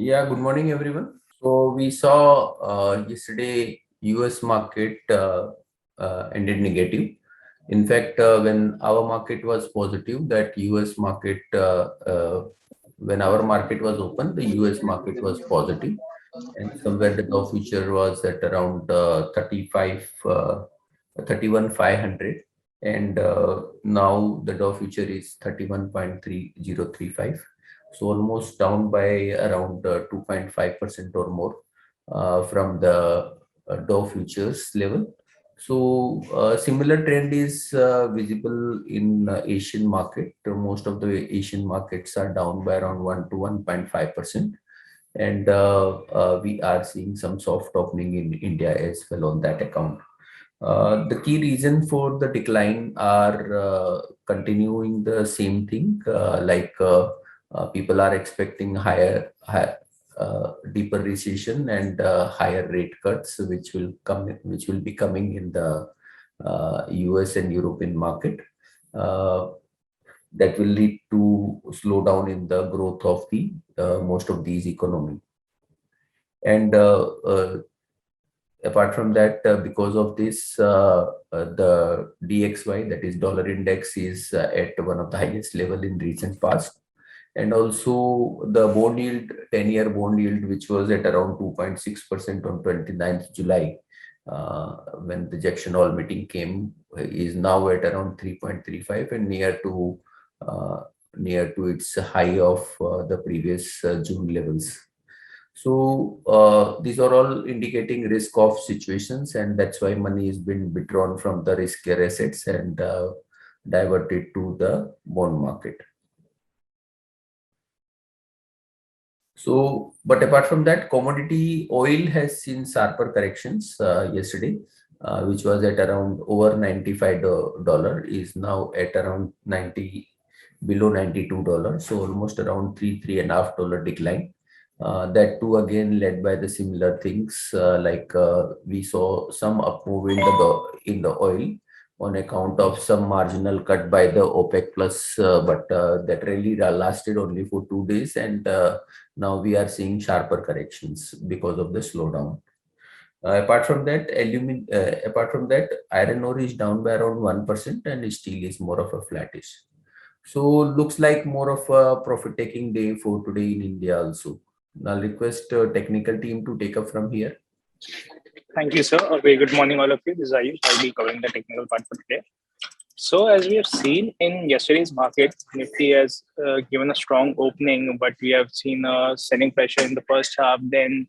Yeah, good morning, everyone. So we saw yesterday US market ended negative. In fact, when our market was positive, that US market, when our market was open, the US market was positive, and somewhere the Dow future was at around 31,500, and now the Dow future is 31.3035, so almost down by around 2.5% or more from the Dow futures level. So similar trend is visible in Asian market. Most of the Asian markets are down by around 1 to 1.5%, and we are seeing some soft opening in India as well on that account. The key reason for the decline are continuing the same thing, people are expecting deeper recession and higher rate cuts, which will be coming in the US and European market. Uh, that will lead to slowdown in the growth of the most of these economy. And apart from that, because of this, the DXY, that is dollar index, is at one of the highest level in recent past. And also the bond yield, 10-year bond yield, which was at around 2.6% on 29th July, when the Jackson Hole meeting came, is now at around 3.35 and near to its high of the previous June levels. So these are all indicating risk off situations, and that's why money has been withdrawn from the riskier assets and diverted to the bond market. So, but apart from that, commodity oil has seen sharper corrections yesterday, which was at around over $95, is now at around 90, below $92. So almost around $3.5 decline. That too again led by the similar things, we saw some up move in the oil on account of some marginal cut by the OPEC plus, but that really lasted only for 2 days, and now we are seeing sharper corrections because of the slowdown. Apart from that, iron ore is down by around 1%, and steel is more of a flattish. So looks like more of a profit-taking day for today in India also. I'll request technical team to take up from here. Thank you, sir. A very good morning, all of you. This is Ayush. I'll be covering the technical part for today. So, as we have seen in yesterday's market, Nifty has given a strong opening, but we have seen selling pressure in the first half. Then,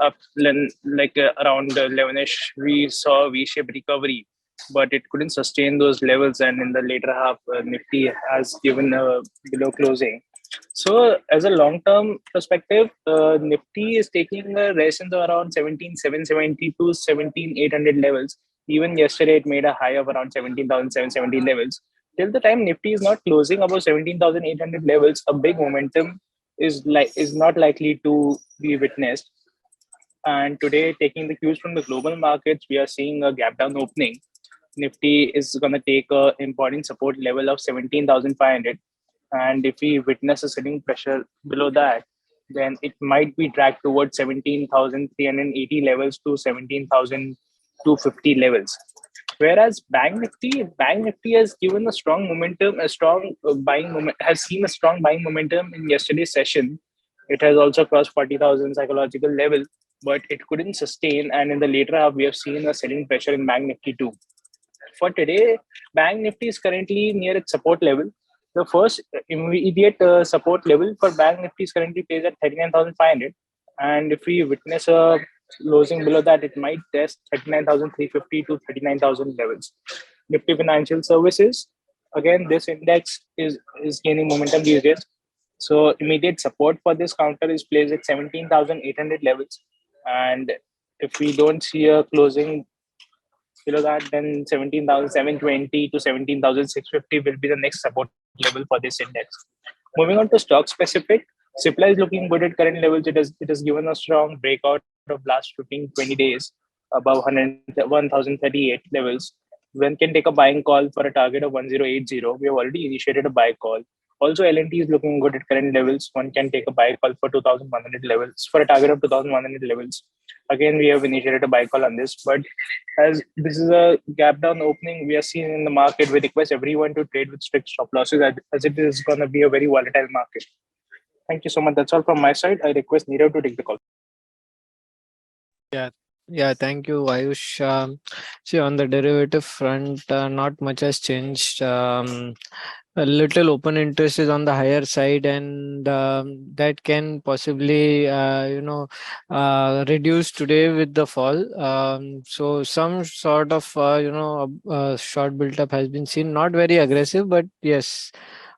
around 11ish, we saw V-shaped recovery, but it couldn't sustain those levels. And in the later half, Nifty has given a below closing. So, as a long-term perspective, Nifty is taking a rest in the around 17,770 to 17,800 levels. Even yesterday, it made a high of around 17,770 levels. Till the time Nifty is not closing above 17,800 levels, a big momentum is not likely to be witnessed. And today, taking the cues from the global markets, we are seeing a gap down opening. Nifty is going to take a important support level of 17,500, and if we witness a selling pressure below that, then it might be dragged towards 17,380 levels to 17,250 levels. Whereas Bank Nifty has given a strong momentum, a strong buying moment, has seen a strong buying momentum in yesterday's session. It has also crossed 40,000 psychological level, but it couldn't sustain. And in the later half, we have seen a selling pressure in Bank Nifty too. For today, Bank Nifty is currently near its support level. The first immediate support level for Bank Nifty is currently placed at 39,500. And if we witness a closing below that, it might test 39,350 to 39,000 levels. Nifty Financial Services, again, this index is gaining momentum these days. So immediate support for this counter is placed at 17,800 levels. And if we don't see a closing below that, then 17,720 to 17,650 will be the next support level for this index. Moving on to stock specific, supply is looking good at current levels. It has given a strong breakout of last 15, 20 days above 1,038 levels. One can take a buying call for a target of 1080. We have already initiated a buy call. Also, L&T is looking good at current levels. One can take a buy call for 2,100 levels, for a target of 2,100 levels. Again, we have initiated a buy call on this, but as this is a gap down opening we are seeing in the market, we request everyone to trade with strict stop losses, as it is going to be a very volatile market. Thank you so much. That's all from my side. I request Nirav to take the call. Yeah, yeah, thank you, Ayush. See, on the derivative front, not much has changed. A little open interest is on the higher side, and that can possibly, reduce today with the fall. So some sort of, short built up has been seen. Not very aggressive, but yes,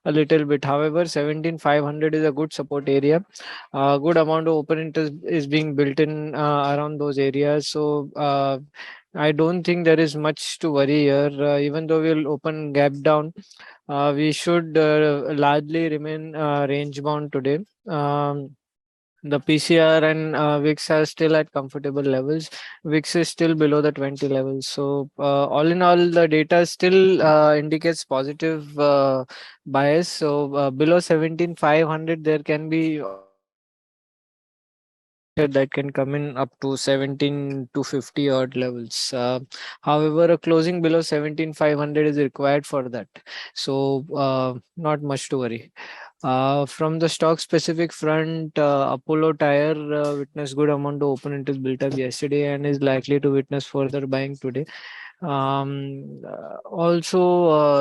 a little bit. However, 17,500 is a good support area. Good amount of open interest is being built in around those areas. So I don't think there is much to worry here. Even though we'll open gap down, we should largely remain range bound today. The PCR and VIX are still at comfortable levels. VIX is still below the 20 levels. So all in all, the data still indicates positive bias. So below 17,500, there can be that can come in up to 17 to 50 odd levels. However, a closing below 17,500 is required for that. So not much to worry. From the stock specific front, Apollo Tire witnessed good amount of open interest built up yesterday and is likely to witness further buying today. Also,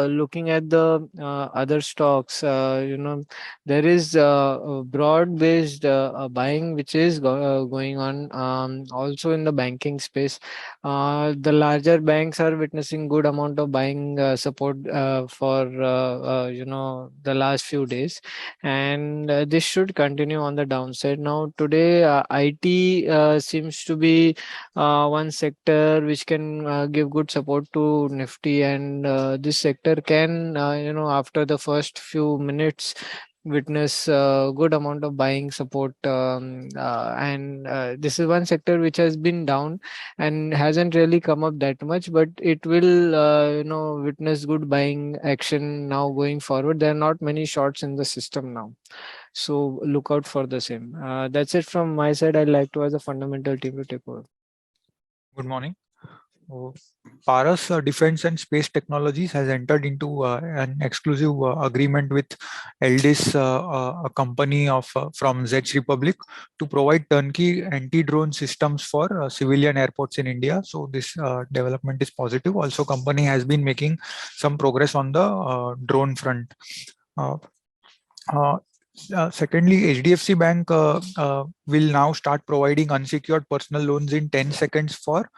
looking at the other stocks, there is a broad based buying which is going on, also in the banking space. The larger banks are witnessing good amount of buying support for the last few days, and this should continue on the downside. Now today, IT seems to be one sector which can give good support to Nifty, and this sector can, after the first few minutes, witness good amount of buying support, and this is one sector which has been down and hasn't really come up that much, but it will witness good buying action now going forward. There are not many shorts in the system now, so look out for the same. That's it from my side. I'd like to ask the fundamental team to take over. Good morning. Paras Defense and Space Technologies has entered into an exclusive agreement with Eldis, a company of from Czech Republic, to provide turnkey anti-drone systems for civilian airports in India. So this development is positive. Also, company has been making some progress on the drone front. Uh, uh, Secondly, HDFC Bank will now start providing unsecured personal loans in 10 seconds for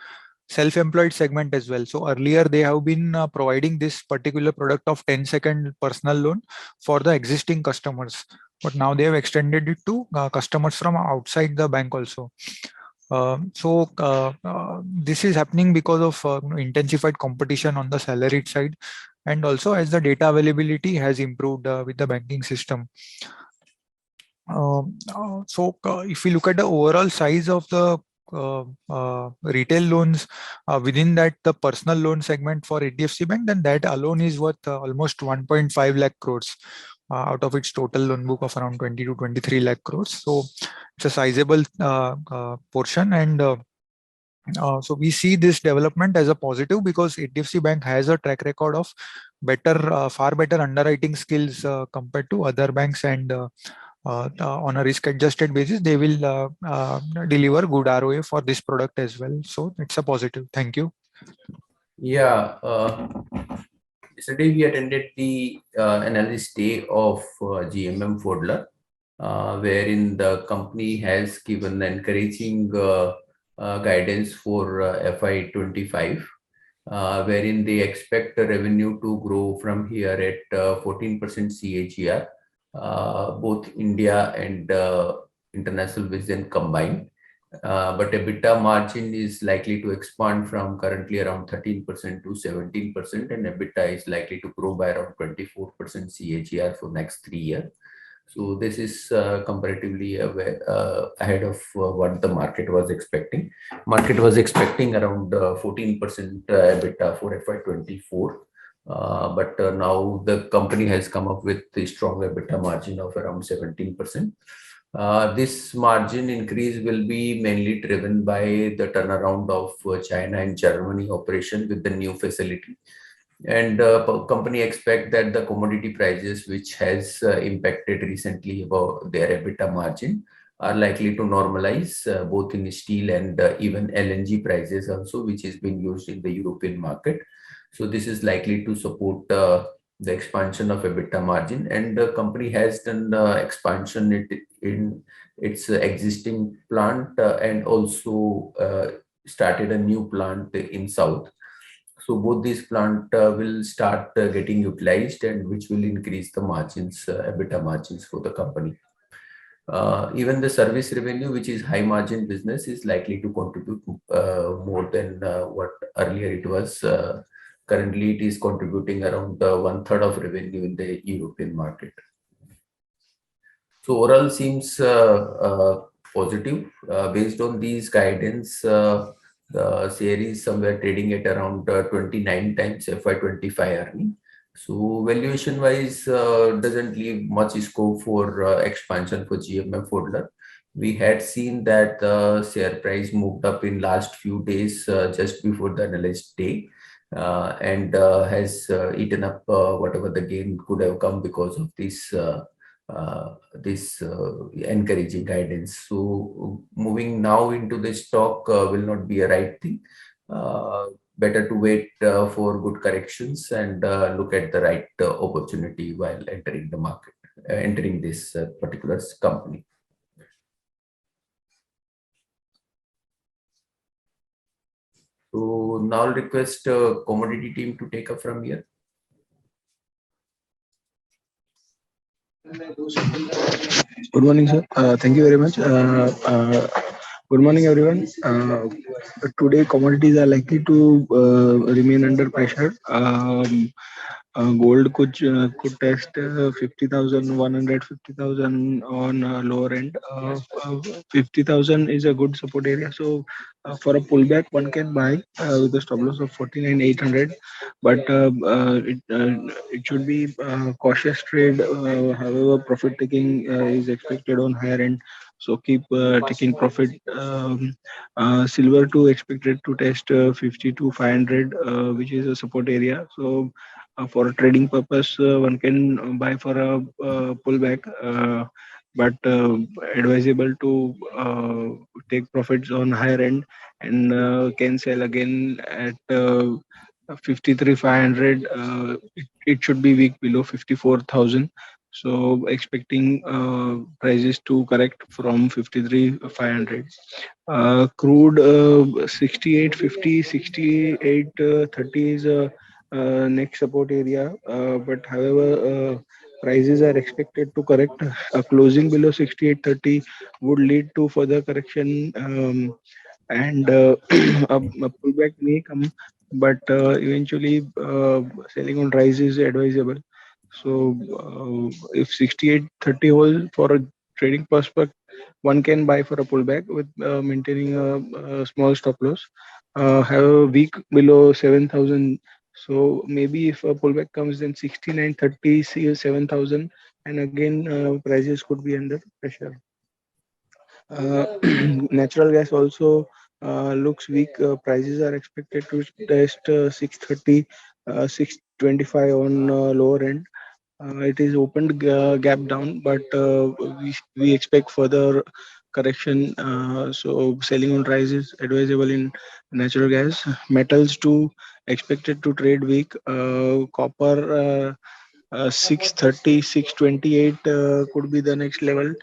self-employed segment as well. So earlier they have been providing this particular product of 10-second personal loan for the existing customers, but now they have extended it to customers from outside the bank also. This is happening because of intensified competition on the salaried side, and also as the data availability has improved with the banking system. If we look at the overall size of the retail loans within that, the personal loan segment for HDFC Bank, then that alone is worth almost 1.5 lakh crores out of its total loan book of around 20 to 23 lakh crores. So it's a sizable portion, and so we see this development as a positive because HDFC Bank has a track record of far better underwriting skills compared to other banks, and on a risk-adjusted basis, they will deliver good ROA for this product as well. So it's a positive. Thank you. Yeah. Yesterday we attended the analyst day of GMM Fodler, wherein the company has given encouraging guidance for FY25, wherein they expect the revenue to grow from here at 14% CAGR, both India and international vision combined. But EBITDA margin is likely to expand from currently around 13% to 17%, and EBITDA is likely to grow by around 24% CAGR for next 3 years. So this is comparatively ahead of what the market was expecting. Market was expecting around 14% EBITDA for FY24. But now the company has come up with a strong EBITDA margin of around 17%. This margin increase will be mainly driven by the turnaround of China and Germany operation with the new facility. And company expect that the commodity prices, which has impacted recently about their EBITDA margin, are likely to normalize both in steel and even LNG prices also, which is being used in the European market. So this is likely to support the expansion of EBITDA margin, and the company has done expansion in its existing plant and also started a new plant in South. So both these plant will start getting utilized, and which will increase the margins, EBITDA margins for the company. Even the service revenue, which is high margin business, is likely to contribute more than what earlier it was. Currently, it is contributing around one third of revenue in the European market. So overall seems positive. Based on these guidance, the share is somewhere trading at around 29 times FY25 earning. So valuation wise, doesn't leave much scope for expansion for GMF Pfaudler. We had seen that the share price moved up in last few days just before the analyst day, and has eaten up whatever the gain could have come because of this encouraging guidance. So moving now into the stock will not be a right thing. Better to wait for good corrections and look at the right opportunity while entering the market, entering this particular company. So now I'll request commodity team to take up from here. Good morning, sir. Thank you very much. Good morning, everyone. Today, commodities are likely to remain under pressure. Gold could test 50,000, 150,000 on lower end. 50,000 is a good support area. So for a pullback, one can buy with a stop loss of 49,800. But it should be cautious trade. However, profit taking is expected on higher end. So keep taking profit. Silver too expected to test 50 to 500, which is a support area. So for a trading purpose, one can buy for a pullback, but advisable to take profits on higher end, and can sell again at 53,500. It should be weak below 54,000. So expecting prices to correct from 53,500. Crude 68.50, 68.30 is a next support area. But however, prices are expected to correct. Closing below 68.30 would lead to further correction, and a pullback may come, but eventually selling on rise is advisable. So if 68.30 hold for a trading perspective, one can buy for a pullback with maintaining a small stop loss. Have a week below 7,000. So maybe if a pullback comes, then 69.30, see 7,000, and again prices could be under pressure. Natural gas also looks weak. Prices are expected to test 630, 625 on lower end. It is opened gap down, but we expect further correction. So selling on rise is advisable in natural gas. Metals too expected to trade weak. Copper 630, 628 could be the next level.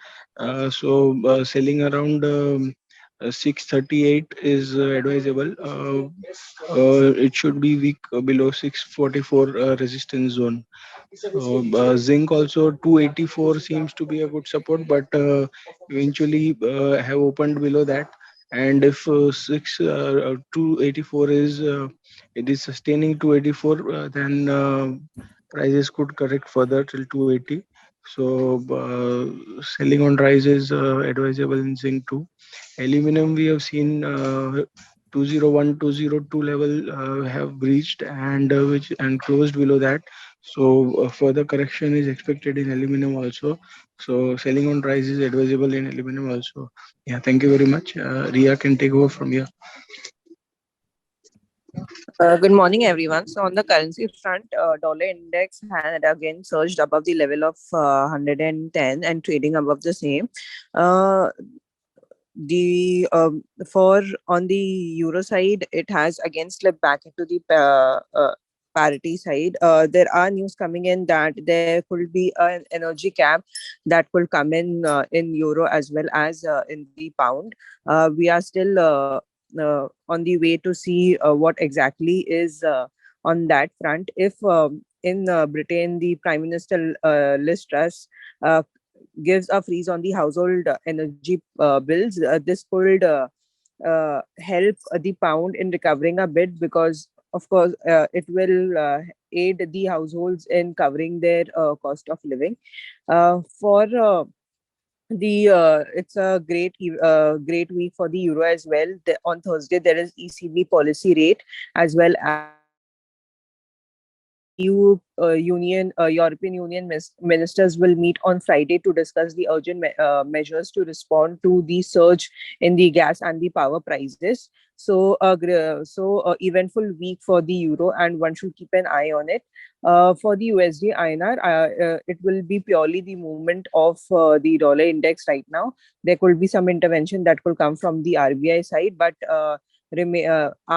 So selling around 638 is advisable. It should be weak below 644 resistance zone. So zinc also 284 seems to be a good support, but eventually have opened below that. And if 284 is it is sustaining 284, then prices could correct further till 280. So selling on rise is advisable in zinc too. Aluminum we have seen 201, 202 level have breached, and which and closed below that. So further correction is expected in aluminum also. So selling on rise is advisable in aluminum also. Yeah, thank you very much. Ria can take over from here. Good morning, everyone. So, on the currency front, dollar index had again surged above the level of 110 and trading above the same. Uh, the For on the euro side, it has again slipped back into the parity side. There are news coming in that there could be an energy cap that will come in euro as well as in the pound. We are still on the way to see what exactly is on that front. If in Britain the Prime Minister Liz Truss uh, gives a freeze on the household energy bills, this could help the pound in recovering a bit, because of course it will aid the households in covering their cost of living. For the It's a great week for the euro as well. On Thursday there is ECB policy rate, as well as European Union ministers will meet on Friday to discuss the urgent measures to respond to the surge in the gas and the power prices. Eventful week for the euro, and one should keep an eye on it. For the USD INR, it will be purely the movement of the dollar index right now. There could be some intervention that could come from the RBI side, but our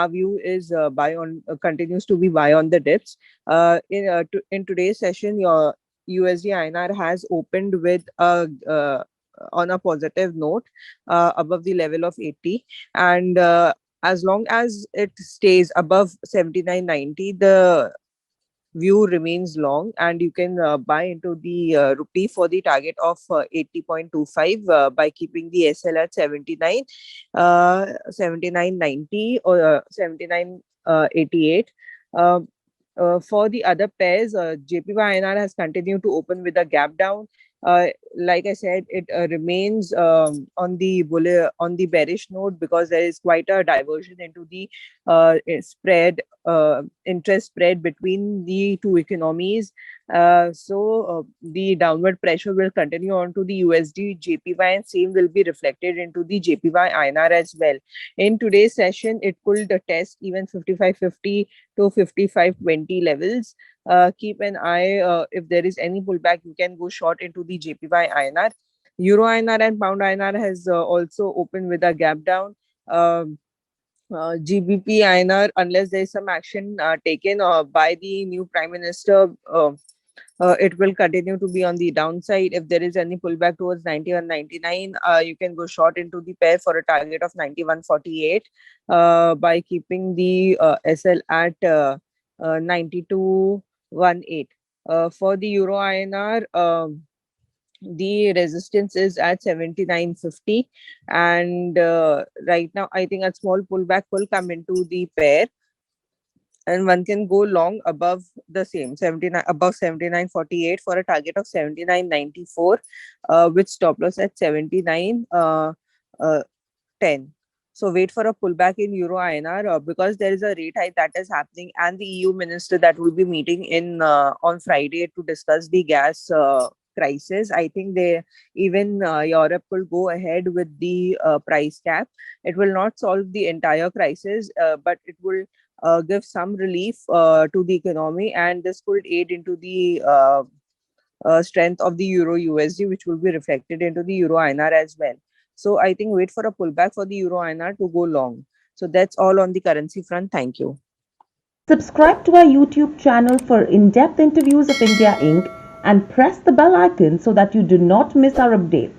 view is buy on continues to be buy on the dips. In today's session, your USD INR has opened with a on a positive note above the level of 80, and as long as it stays above 79.90, the view remains long, and you can buy into the rupee for the target of 80.25 by keeping the SL at 79.90 or 79.88. For the other pairs, JPY INR has continued to open with a gap down. Uh, like I said, it remains on the bearish note, because there is quite a diversion into the interest spread between the two economies. The downward pressure will continue on to the USD JPY, and same will be reflected into the JPY INR as well. In today's session, it could test even 55.50 to 55.20 levels. Keep an eye, if there is any pullback, you can go short into the JPY INR. Euro INR and Pound INR has also opened with a gap down. GBP INR, unless there is some action taken by the new Prime Minister, it will continue to be on the downside. If there is any pullback towards 91.99, you can go short into the pair for a target of 91.48 by keeping the SL at 92.18. For the Euro INR, the resistance is at 79.50, and right now I think a small pullback will come into the pair, and one can go long above the same 79, above 79.48 for a target of 79.94 with stop loss at 79 uh, 10. So wait for a pullback in Euro INR, because there is a rate hike that is happening, and the EU minister that will be meeting in on Friday to discuss the gas crisis. I think they even Europe will go ahead with the price cap. It will not solve the entire crisis, but it will give some relief to the economy, and this could aid into the strength of the Euro USD, which will be reflected into the Euro INR as well. So I think wait for a pullback for the Euro INR to go long. So that's all on the currency front. Thank you. Subscribe to our YouTube channel for in-depth interviews of India Inc. and press the bell icon so that you do not miss our updates.